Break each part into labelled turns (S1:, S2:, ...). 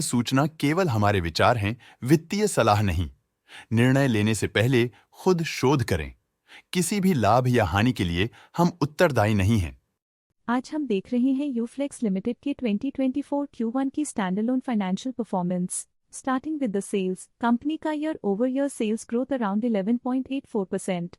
S1: सूचना केवल हमारे विचार हैं, वित्तीय सलाह नहीं। निर्णय लेने से पहले खुद शोध करें। किसी भी लाभ या हानि के लिए हम उत्तरदायी नहीं हैं।
S2: आज हम देख रहे हैं यूफ्लेक्स लिमिटेड के 2024 Q1 की standalone financial performance. Starting with the sales, company का year over year sales growth around 11.84%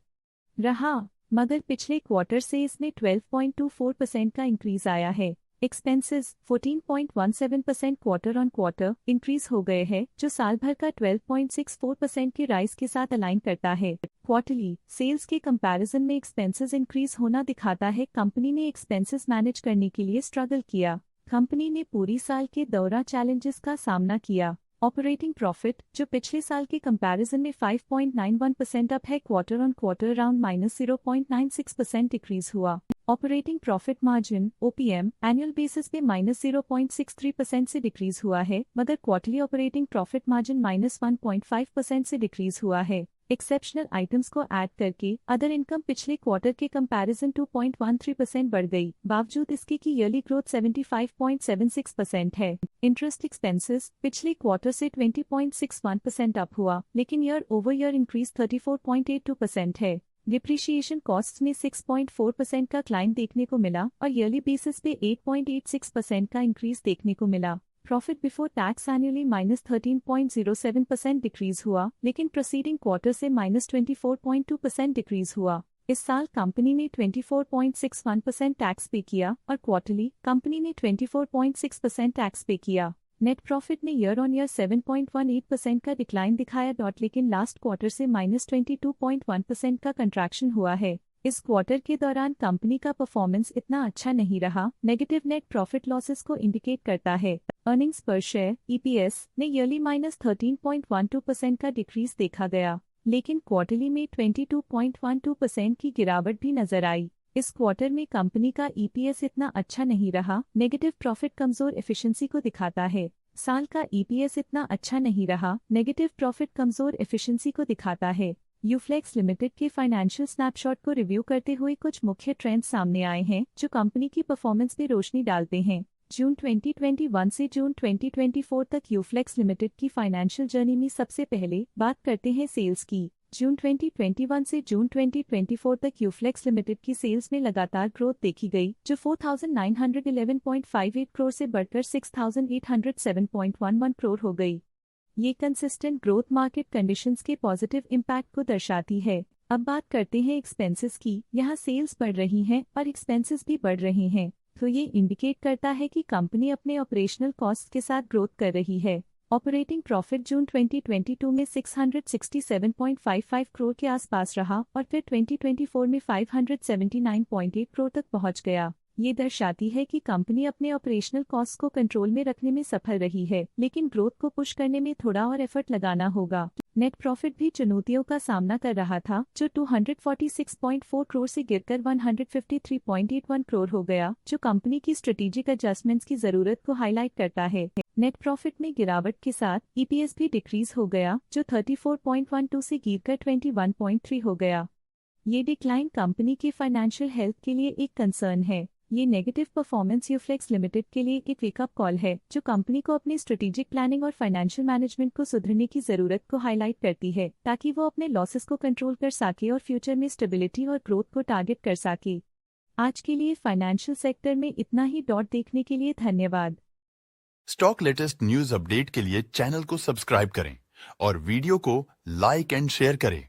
S2: रहा, मगर पिछले क्वार्टर से इसमें 12.24% का इंक्रीज आया है। Expenses 14.17% quarter on quarter increase हो गए हैं, जो साल भर का 12.64% के राइज के साथ अलाइन करता है। क्वार्टरली सेल्स के कंपैरिजन में एक्सपेंसेस इंक्रीज होना दिखाता है कंपनी ने एक्सपेंसेस मैनेज करने के लिए स्ट्रगल किया। कंपनी ने पूरी साल के दौरान चैलेंजेस का सामना किया। ऑपरेटिंग प्रॉफिट, जो पिछले साल के कंपैरिजन में 5.91% अप है, quarter on quarter around -0.96% decrease हुआ। Operating profit margin OPM annual basis पे -0.63% से डिक्रीज हुआ है, मगर क्वार्टरली ऑपरेटिंग प्रॉफिट मार्जिन -1.5% से डिक्रीज हुआ है। एक्सेप्शनल आइटम्स को ऐड करके अदर इनकम पिछले क्वार्टर के कंपैरिजन 2.13% बढ़ गई, बावजूद इसके की ईयरली ग्रोथ 75.76% है। इंटरेस्ट एक्सपेंसेस पिछले क्वार्टर से 20.61% अप हुआ, लेकिन ईयर ओवर ईयर इंक्रीज 34.82% है। डिप्रिशिएशन कॉस्ट्स में 6.4% का क्लाइम देखने को मिला और ईयरली बेसिस पे 8.86% का इंक्रीज देखने को मिला। Profit before tax annually -13.07% decrease हुआ, लेकिन प्रोसीडिंग क्वार्टर से -24.2% डिक्रीज हुआ। इस साल कंपनी ने 24.61% टैक्स पे किया और क्वार्टरली कंपनी ने 24.6% टैक्स पे किया। नेट प्रॉफिट ने ईयर ऑन ईयर 7.18% का डिक्लाइन दिखाया, लेकिन लास्ट क्वार्टर से -22.1% का कंट्रैक्शन हुआ है। इस क्वार्टर के दौरान कंपनी का परफॉर्मेंस इतना अच्छा नहीं रहा, नेगेटिव नेट प्रॉफिट लॉसेस को इंडिकेट करता है। अर्निंग्स पर शेयर EPS ने ईयरली -13.12% का डिक्रीज देखा गया, लेकिन क्वार्टरली में 22.12% की गिरावट भी नजर आई। इस क्वार्टर में कंपनी का EPS इतना अच्छा नहीं रहा, नेगेटिव प्रॉफिट कमजोर एफिशिएंसी को दिखाता है। साल का EPS इतना अच्छा नहीं रहा, नेगेटिव प्रॉफिट कमजोर एफिशिएंसी को दिखाता है। यूफ्लेक्स लिमिटेड के फाइनेंशियल स्नैपशॉट को रिव्यू करते हुए कुछ मुख्य ट्रेंड्स सामने आए हैं, जो कंपनी की परफॉर्मेंस पे रोशनी डालते हैं। जून 2021 से जून 2024 तक यूफ्लेक्स लिमिटेड की फाइनेंशियल जर्नी में सबसे पहले बात करते हैं सेल्स की। जून 2021 से जून 2024 तक यूफ्लेक्स लिमिटेड की सेल्स में लगातार ग्रोथ देखी गई, जो 4,911.58 करोड़ से बढ़कर 6,807.11 करोड़ हो गई। ये कंसिस्टेंट ग्रोथ मार्केट कंडीशंस के पॉजिटिव इम्पैक्ट को दर्शाती है। अब बात करते हैं एक्सपेंसेस की। यहाँ सेल्स बढ़ रही हैं और एक्सपेंसेस भी बढ़ रहे हैं, तो ये इंडिकेट करता है कि कंपनी अपने ऑपरेशनल कॉस्ट के साथ ग्रोथ कर रही है। ऑपरेटिंग प्रॉफिट जून 2022 में 667.55 करोड़ के आसपास रहा और फिर 2024 में 579.8 करोड़ तक पहुंच गया। ये दर्शाती है कि कंपनी अपने ऑपरेशनल कॉस्ट को कंट्रोल में रखने में सफल रही है, लेकिन ग्रोथ को पुश करने में थोड़ा और एफर्ट लगाना होगा। नेट प्रॉफिट भी चुनौतियों का सामना कर रहा था, जो 246.4 करोड़ से गिरकर 153.81 करोड़ हो गया, जो कंपनी की स्ट्रेटेजिक एडजस्टमेंट्स की जरूरत को हाईलाइट करता है। नेट प्रॉफिट में गिरावट के साथ EPS भी डिक्रीज हो गया, जो 34.12 से गिरकर 21.3 हो गया। ये डिक्लाइन कंपनी की फाइनेंशियल हेल्थ के लिए एक कंसर्न है। ये नेगेटिव परफॉर्मेंस यूफ्लेक्स लिमिटेड के लिए एक वेकअप कॉल है, जो कंपनी को अपनी स्ट्रेटेजिक प्लानिंग और फाइनेंशियल मैनेजमेंट को सुधरने की जरूरत को हाईलाइट करती है, ताकि वो अपने लॉसेस को कंट्रोल कर सके और फ्यूचर में स्टेबिलिटी और ग्रोथ को टारगेट कर सके। आज के लिए फाइनेंशियल सेक्टर में इतना ही। देखने के लिए धन्यवाद।
S1: स्टॉक लेटेस्ट न्यूज अपडेट के लिए चैनल को सब्सक्राइब करें और वीडियो को लाइक एंड शेयर करें।